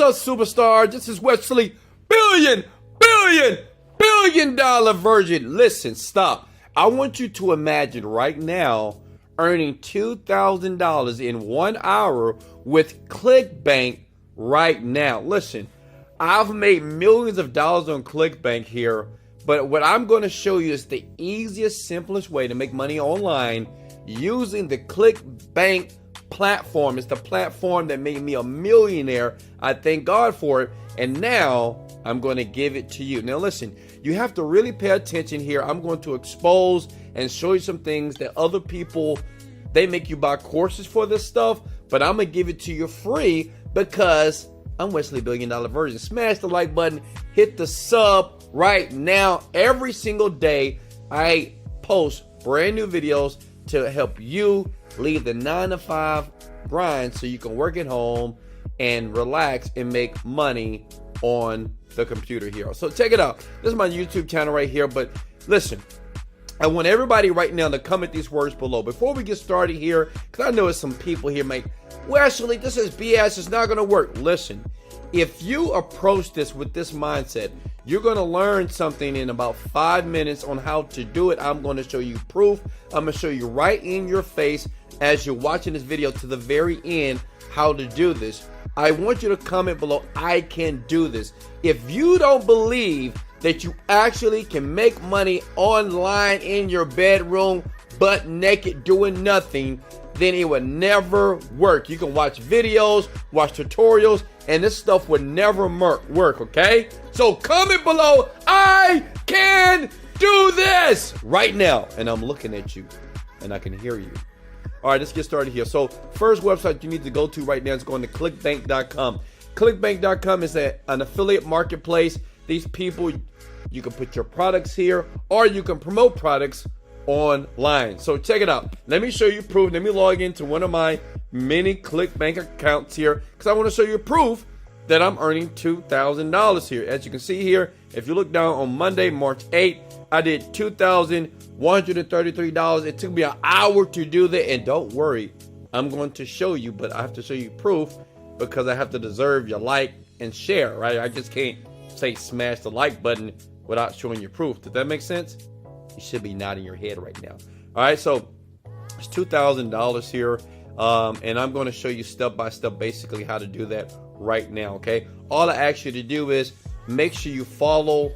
up, superstar? This is Wesley billion dollar Virgin. Listen, stop. I want you to imagine right now earning $2,000 in 1 hour with Clickbank right now. Listen, I've made millions of dollars on Clickbank here, but what I'm going to show you is the easiest, simplest way to make money online using the Clickbank platform. It's the platform that made me a millionaire. I thank God for it. And now I'm going to give it to you. Now listen, you have to really pay attention here. I'm going to expose and show you some things that other people, they make you buy courses for this stuff, but I'm going to give it to you free because I'm Wesley Billion Dollar Virgin. Smash the like button, hit the sub right now. Every single day I post brand new videos to help you leave the 9-to-5 grind so you can work at home and relax and make money on the computer here. So check it out. This is my YouTube channel right here. But listen, I want everybody right now to comment these words below. Before we get started here, because I know there's some people here make, Wesley, this is BS. It's not going to work. Listen, if you approach this with this mindset, you're going to learn something in about 5 minutes on how to do it. I'm going to show you proof. I'm going to show you right in your face as you're watching this video to the very end how to do this. I want you to comment below, I can do this. If you don't believe that you actually can make money online in your bedroom, butt naked, doing nothing, then it would never work. You can watch videos, watch tutorials, and this stuff would never work, okay? So comment below, I can do this right now. And I'm looking at you, and I can hear you. All right, let's get started here. So first website you need to go to right now is going to clickbank.com. Clickbank.com is an affiliate marketplace. These people, you can put your products here or you can promote products online. So check it out. Let me show you proof. Let me log into one of my many Clickbank accounts here because I want to show you proof that I'm earning $2,000 here. As you can see here, if you look down on Monday, March 8th, I did $2,133. It took me an hour to do that. And don't worry, I'm going to show you, but I have to show you proof because I have to deserve your like and share, right? I just can't say smash the like button without showing you proof. Does that make sense? You should be nodding your head right now. All right, so it's $2,000 here. And I'm going to show you step by step basically how to do that right now, okay? All I ask you to do is make sure you follow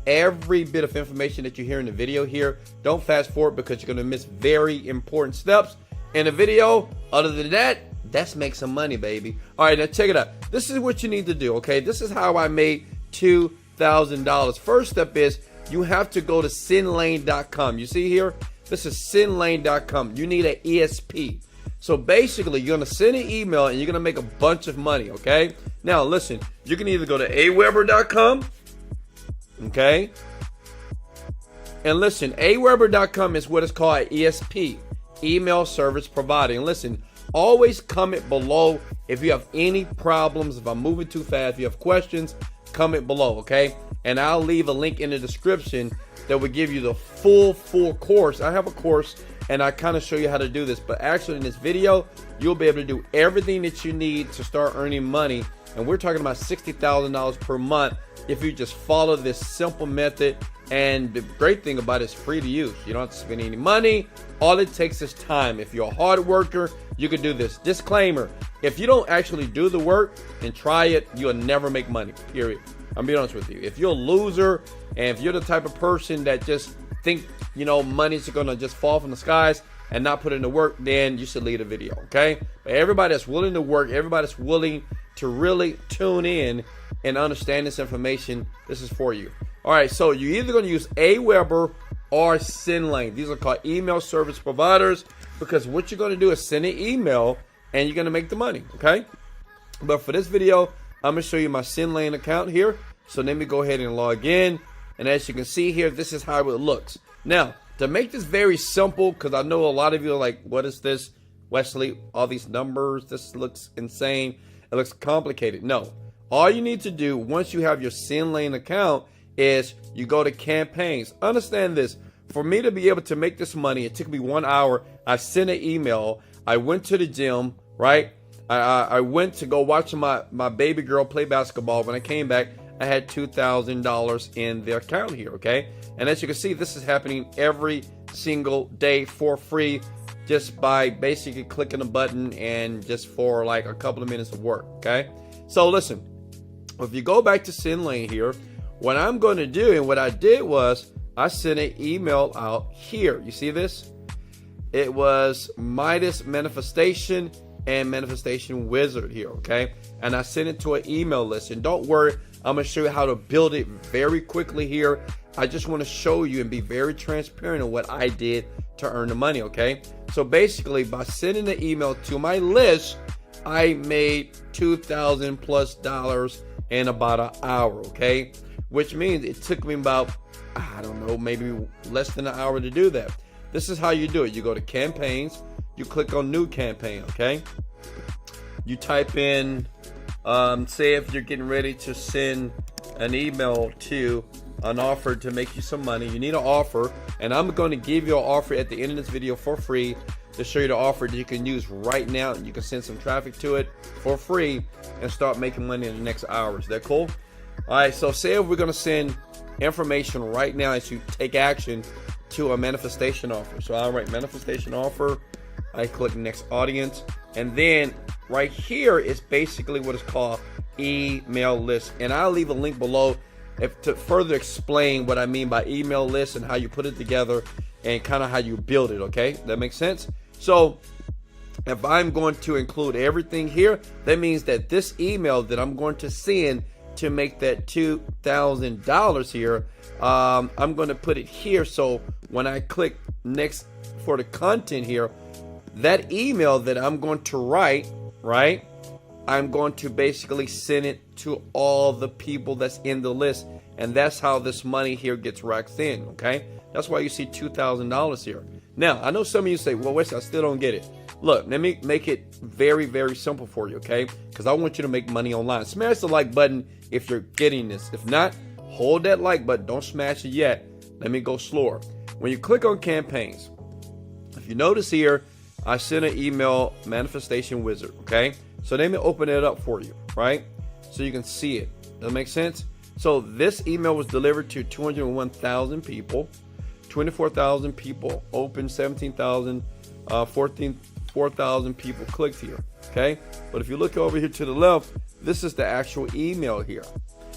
every bit of information that you hear in the video here. Don't fast forward because you're going to miss very important steps in the video. Other than that, let's make some money, baby. All right, now check it out. This is what you need to do, okay? This is how I made $2,000. First step is you have to go to sendlane.com. You see here? This is sendlane.com. You need an ESP. So basically, you're going to send an email and you're going to make a bunch of money, okay? Now, listen, you can either go to aweber.com, okay? And listen, aweber.com is what is called ESP, email service provider. And listen, always comment below if you have any problems, if I'm moving too fast, if you have questions, comment below, okay? And I'll leave a link in the description that will give you the full course. I have a course and I kind of show you how to do this, but actually in this video, you'll be able to do everything that you need to start earning money. And we're talking about $60,000 per month if you just follow this simple method. And the great thing about it is free to use. You don't have to spend any money. All it takes is time. If you're a hard worker, you can do this. Disclaimer, if you don't actually do the work and try it, you'll never make money, period. I'm being honest with you. If you're a loser and if you're the type of person that just think, you know, money's gonna just fall from the skies and not put in the work, then you should leave the video, okay? But everybody that's willing to work, everybody that's willing to really tune in and understand this information, this is for you. All right, so you're either gonna use Aweber or SendLane. These are called email service providers because what you're gonna do is send an email and you're gonna make the money, okay? But for this video, I'm gonna show you my SendLane account here. So let me go ahead and log in. And as you can see here, this is how it looks. Now, to make this very simple, because I know a lot of you are like, what is this, Wesley? All these numbers, this looks insane. It looks complicated. No, all you need to do once you have your SendLane account is you go to campaigns. Understand this. For me to be able to make this money, it took me 1 hour. I sent an email. I went to the gym, right? I went to go watch my baby girl play basketball. When I came back, I had $2,000 in the account here, okay? And as you can see, this is happening every single day for free, just by basically clicking a button and just for like a couple of minutes of work, okay? So listen, if you go back to Send Lane here, what I'm going to do, and what I did was I sent an email out here. You see this? It was Midas Manifestation and Manifestation Wizard here, okay? And I sent it to an email list. And don't worry, I'm going to show you how to build it very quickly here. I just want to show you and be very transparent on what I did to earn the money, okay? So basically, by sending the email to my list, I made $2,000 plus in about an hour, okay? Which means it took me about, I don't know, maybe less than an hour to do that. This is how you do it. You go to campaigns, you click on new campaign, okay? You type in, say if you're getting ready to send an email to an offer to make you some money, you need an offer, and I'm going to give you an offer at the end of this video for free to show you the offer that you can use right now. You can send some traffic to it for free and start making money in the next hour. Is that cool? All right, so say if we're going to send information right now as you take action to a manifestation offer. So I'll write manifestation offer. I click next audience, and then right here is basically what is called email list, and I'll leave a link below to further explain what I mean by email list and how you put it together and kind of how you build it. Okay, that makes sense? So if I'm going to include everything here, that means that this email that I'm going to send to make that $2,000 here, I'm going to put it here. So when I click next for the content here, that email that I'm going to write, right, I'm going to basically send it to all the people that's in the list. And that's how this money here gets racked in, okay? That's why you see $2,000 here. Now, I know some of you say, well, Wesley, I still don't get it. Look, let me make it very, very simple for you, okay? Because I want you to make money online. Smash the like button if you're getting this. If not, hold that like button. Don't smash it yet. Let me go slower. When you click on campaigns, if you notice here, I sent an email manifestation wizard, okay? So let me open it up for you, right? So you can see it. Does that make sense? So this email was delivered to 201,000 people, 24,000 people opened, 17,000, 4,000 people clicked here, okay? But if you look over here to the left, this is the actual email here.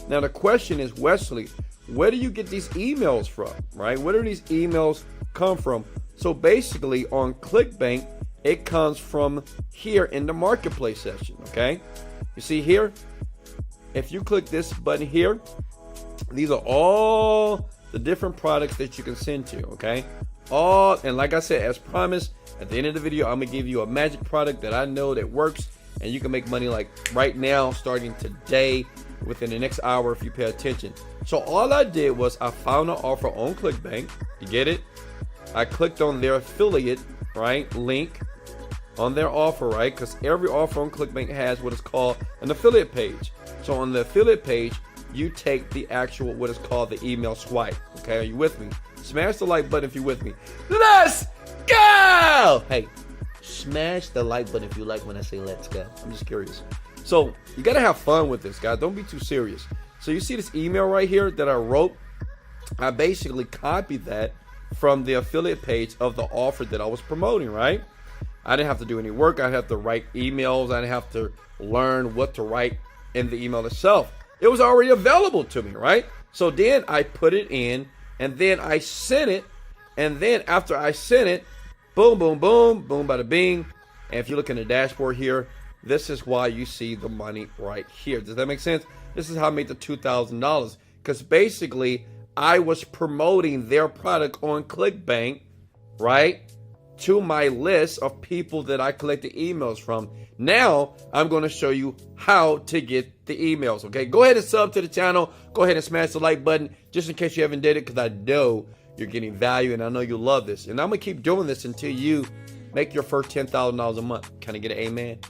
Now the question is, Wesley, where do you get these emails from, right? Where do these emails come from? So basically on Clickbank, it comes from here in the marketplace section, okay? You see here, if you click this button here, these are all the different products that you can send to, okay? And like I said, as promised, at the end of the video, I'm gonna give you a magic product that I know that works, and you can make money like right now, starting today, within the next hour if you pay attention. So all I did was I found an offer on Clickbank. You get it? I clicked on their affiliate, right, link on their offer, right? Because every offer on Clickbank has what is called an affiliate page. So on the affiliate page, you take the actual, what is called the email swipe. Okay, are you with me? Smash the like button if you're with me. Let's go! Hey, smash the like button if you like when I say let's go. I'm just curious. So you gotta have fun with this, guys. Don't be too serious. So you see this email right here that I wrote? I basically copied that from the affiliate page of the offer that I was promoting, right? I didn't have to do any work. I didn't have to write emails. I didn't have to learn what to write in the email itself. It was already available to me, right? So then I put it in, and then I sent it, and then after I sent it, boom, boom, boom, boom, bada bing. And if you look in the dashboard here, this is why you see the money right here. Does that make sense? This is how I made the $2,000, because basically I was promoting their product on Clickbank, right, to my list of people that I collected emails from. Now I'm going to show you how to get the emails. Okay, go ahead and sub to the channel. Go ahead and smash the like button just in case you haven't did it, because I know you're getting value and I know you love this. And I'm gonna keep doing this until you make your first $10,000 a month. Can I get an amen?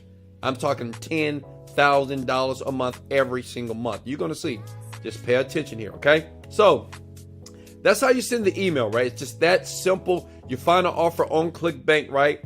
I'm talking $10,000 a month every single month. You're gonna see. Just pay attention here. Okay, so that's how you send the email, right? It's just that simple. You find an offer on Clickbank, right?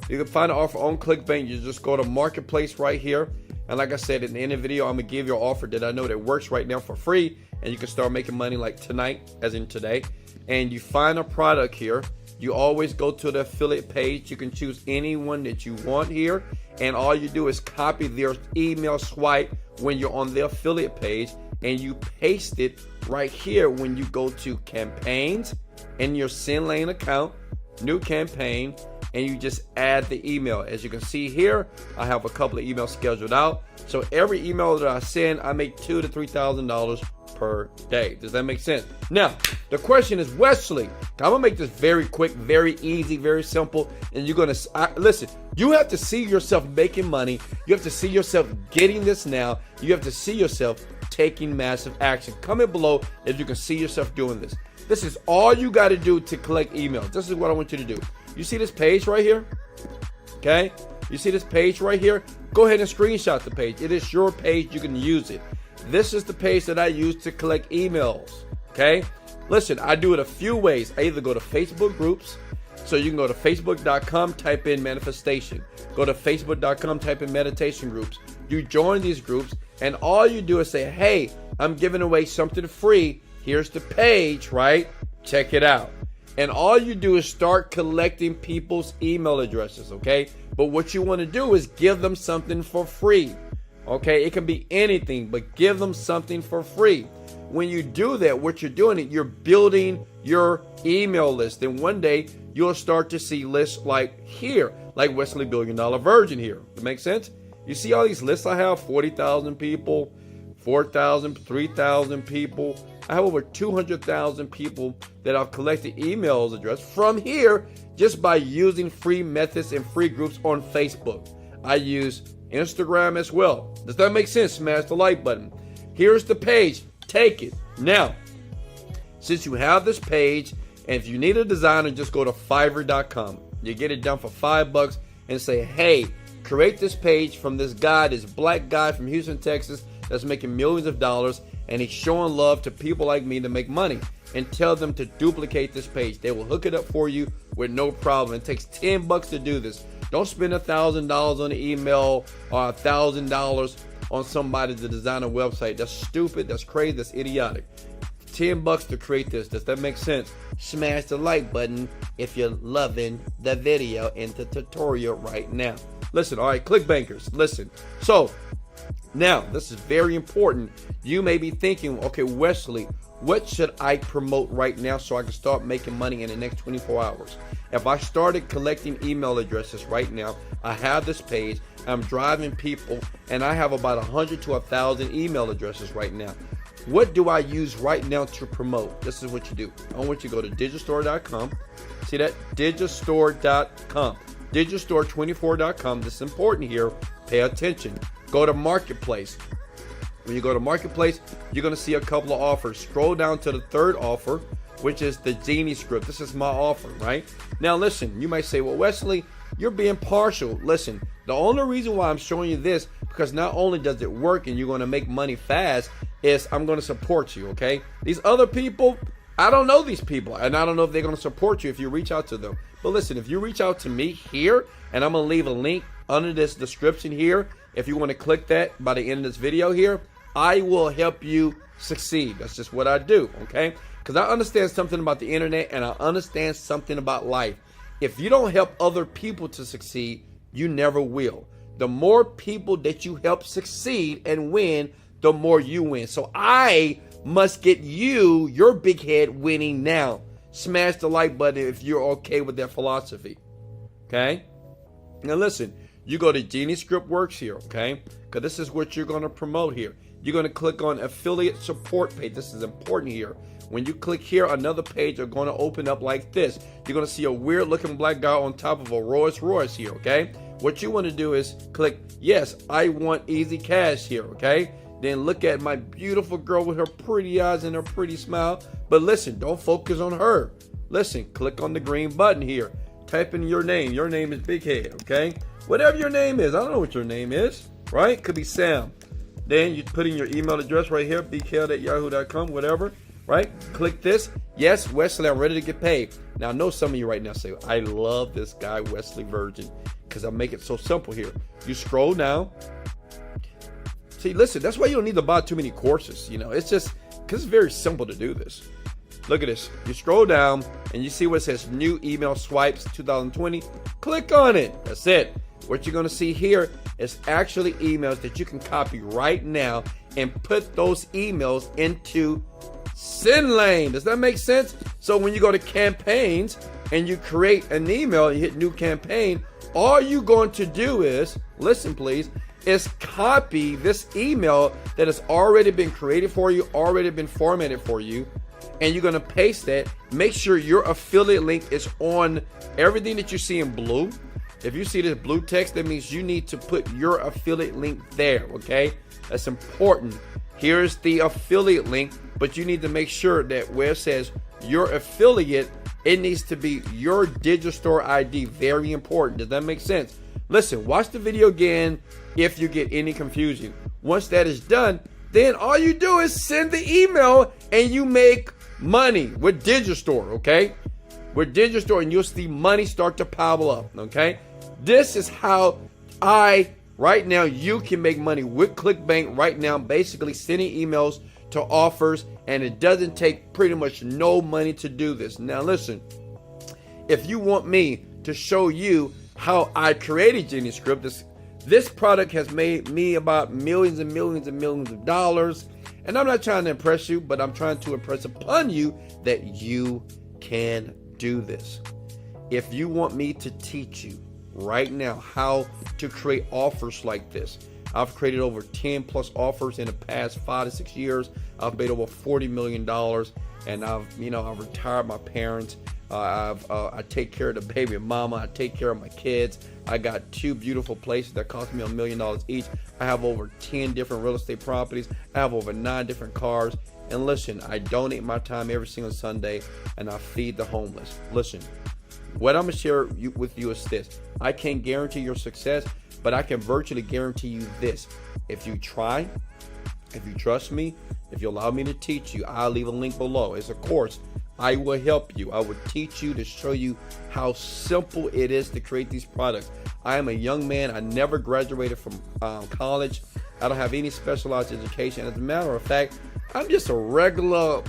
You can find an offer on Clickbank. You just go to Marketplace right here. And like I said, in the end of the video, I'm going to give you an offer that I know that works right now for free. And you can start making money like tonight, as in today. And you find a product here. You always go to the affiliate page. You can choose anyone that you want here. And all you do is copy their email swipe when you're on the affiliate page. And you paste it right here when you go to campaigns in your Send Lane account, new campaign, and you just add the email. As you can see here, I have a couple of emails scheduled out. So every email that I send, I make $2,000 to $3,000 per day. Does that make sense? Now, the question is, Wesley, I'm gonna make this very quick, very easy, very simple. And you're gonna listen. You have to see yourself making money. You have to see yourself getting this now. You have to see yourself taking massive action. Comment below if you can see yourself doing this. This is all you got to do to collect emails. This is what I want you to do. You see this page right here? Okay? You see this page right here? Go ahead and screenshot the page. It is your page. You can use it. This is the page that I use to collect emails. Okay? Listen, I do it a few ways. I either go to Facebook groups. So you can go to facebook.com, type in manifestation. Go to facebook.com, type in meditation groups. You join these groups, and all you do is say, hey, I'm giving away something free. Here's the page, right? Check it out. And all you do is start collecting people's email addresses, okay? But what you want to do is give them something for free, okay? It can be anything, but give them something for free. When you do that, what you're doing, you're building your email list. And one day, you'll start to see lists like here, like Wesley Virgin here. That makes sense? You see all these lists I have? 40,000 people, 4,000, 3,000 people. I have over 200,000 people that I've collected emails address from here just by using free methods and free groups on Facebook. I use Instagram as well. Does that make sense? Smash the like button. Here's the page. Take it. Now, since you have this page, and if you need a designer, just go to Fiverr.com. You get it done for $5 and say, hey, create this page from this guy, this black guy from Houston, Texas, that's making millions of dollars, and he's showing love to people like me to make money. And tell them to duplicate this page. They will hook it up for you with no problem. It takes $10 to do this. Don't spend $1,000 on an email or $1,000 on somebody to design a website. That's stupid. That's crazy. That's idiotic. $10 to create this. Does that make sense? Smash the like button if you're loving the video and the tutorial right now. Listen, all right, Clickbankers, listen. So now, this is very important. You may be thinking, okay, Wesley, what should I promote right now so I can start making money in the next 24 hours? If I started collecting email addresses right now, I have this page, I'm driving people, and I have about 100 to 1,000 email addresses right now. What do I use right now to promote? This is what you do. I want you to go to digistore.com. See that? Digistore.com. Digistore24.com. This is important here. Pay attention. Go to Marketplace. When you go to Marketplace, you're going to see a couple of offers. Scroll down to the third offer, which is the Genie script. This is my offer, right? Now, listen, you might say, well, Wesley, you're being partial. Listen, the only reason why I'm showing you this, because not only does it work and you're going to make money fast, is I'm going to support you, okay? These other people, I don't know these people, and I don't know if they're going to support you if you reach out to them. But listen, if you reach out to me here, and I'm going to leave a link under this description here, if you want to click that by the end of this video here, I will help you succeed. That's just what I do, okay? Because I understand something about the internet, and I understand something about life. If you don't help other people to succeed, you never will. The more people that you help succeed and win, the more you win. So I must get you, your big head, winning now. Smash the like button if you're okay with that philosophy, okay? Now listen, you go to Genie Script Works here, okay? Because this is what you're going to promote here. You're going to click on affiliate support page. This is important here. When you click here, another page are going to open up like this. You're going to see a weird looking black guy on top of a Rolls Royce here, okay? What you want to do is click, yes, I want easy cash here, okay? Then look at my beautiful girl with her pretty eyes and her pretty smile. But listen, don't focus on her. Listen, click on the green button here. Type in your name. Your name is Big Head, okay? Whatever your name is. I don't know what your name is, right? Could be Sam. Then you put in your email address right here, bighead@yahoo.com, whatever, right? Click this. Yes, Wesley, I'm ready to get paid. Now, I know some of you right now say, I love this guy, Wesley Virgin. because I make it so simple here. You scroll down. See, listen, that's why you don't need to buy too many courses. It's just because it's very simple to do this. Look at this. You scroll down and you see what says new email swipes 2020. Click on it. That's it. What you're going to see here is actually emails that you can copy right now and put those emails into send lane. Does that make sense? So when you go to campaigns and you create an email and you hit new campaign, all you're going to do is, listen please, is copy this email that has already been created for you, already been formatted for you, and you're going to paste that. Make sure your affiliate link is on everything that you see in blue. If you see this blue text, that means you need to put your affiliate link there, okay? That's important. Here's the affiliate link, but you need to make sure that where it says your affiliate, it needs to be your digital store ID. Very important. Does that make sense? Listen, watch the video again if you get any confusion. Once that is done, then all you do is send the email and you make money with digital store, okay? With digital store, and you'll see money start to pile up, okay? This is how right now, you can make money with Clickbank right now, basically sending emails to offers, and it doesn't take pretty much no money to do this. Now listen, if you want me to show you how I created GeniusScript, this product has made me about millions and millions and millions of dollars, and I'm not trying to impress you, but I'm trying to impress upon you that you can do this. If you want me to teach you right now how to create offers like this, I've created over 10 plus offers in the past 5 to 6 years. I've made over $40 million, and I've retired my parents. I take care of the baby mama. I take care of my kids. I got 2 beautiful places that cost me $1 million each. I have over 10 different real estate properties. I have over 9 different cars. And listen, I donate my time every single Sunday, and I feed the homeless. Listen, what I'm going to share with you is this. I can't guarantee your success, but I can virtually guarantee you this. If you try, if you trust me, if you allow me to teach you, I'll leave a link below. It's a course. I will help you. I will teach you to show you how simple it is to create these products. I am a young man. I never graduated from college. I don't have any specialized education. As a matter of fact, I'm just a regular,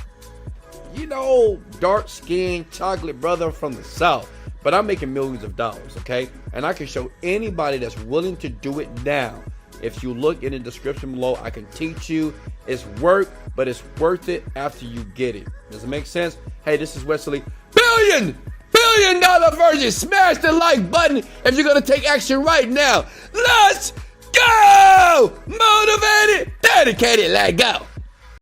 dark-skinned chocolate brother from the South. But I'm making millions of dollars, okay? And I can show anybody that's willing to do it now. If you look in the description below, I can teach you. It's work, but it's worth it after you get it. Does it make sense? Hey, this is Wesley. $1 billion Virgin. Smash the like button if you're going to take action right now. Let's go! Motivated, dedicated, let go.